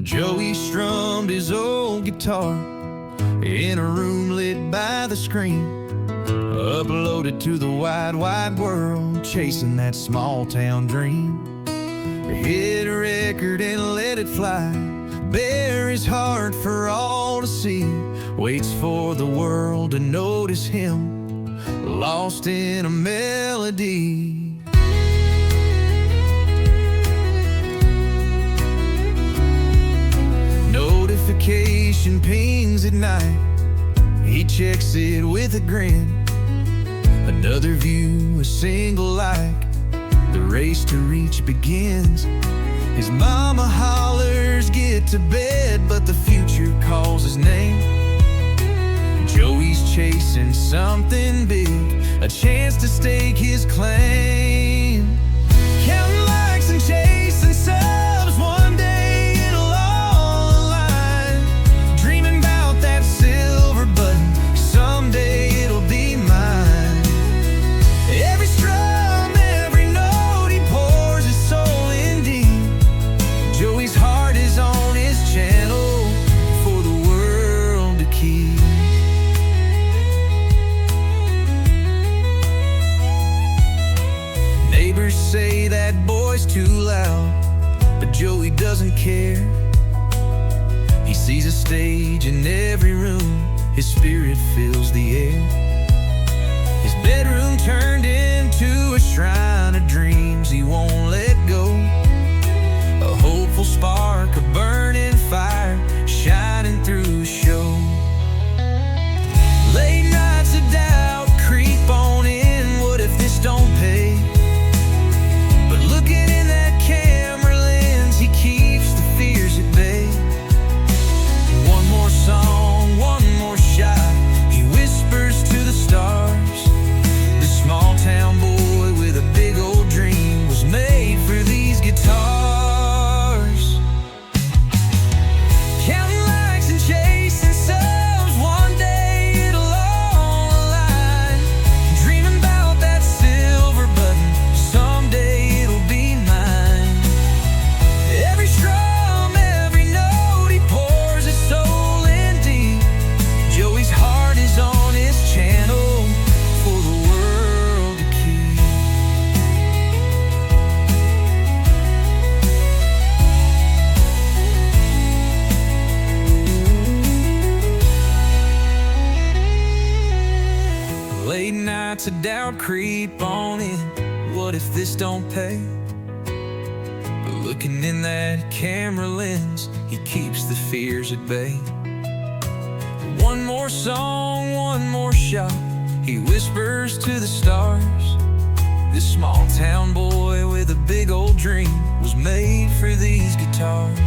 Joey strummed his old guitar in a room lit by the screen, uploaded to the wide, wide world, chasing that small town dream. Hit a record and let it fly, bare his heart for all to see, waits for the world to notice him, lost in a melody. Notification pings at night, he checks it with a grin. Another view, a single like, the race to reach begins. His mama hollers, get to bed, but the future calls his name. Joey's chasing something big, a chance to stake his claim. Counting likes and chasing subs, one day it'll all align. Dreaming about that silver button, someday it'll be mine. Every strum, every note, he pours his soul in deep. Joey's heart is on his channel for the world to keep. Neighbors say that boy's too loud, but Joey doesn't care. He sees a stage in every room, his spirit fills the air. His bedroom turned into a shrine of dreams he won't let go. A hopeful spark, a burning fire, shining through his show. Late nights of doubt creep on in, what if this don't pay? But looking in that camera lens, he keeps the fears at bay. One more song, one more shot, he whispers to the stars. This small town boy with a big old dream was made for these guitars. Counting likes and chasing subs, one day it'll all align. Dreaming about that silver button, someday it'll be mine. Every strum, every note, he pours his soul in deep. Joey's heart is on his channel for the world to keep. Late nights of doubt creep on in, what if this don't pay? But looking in that camera lens, he keeps the fears at bay. One more song, one more shot, he whispers to the stars. This small town boy with a big old dream was made for these guitars.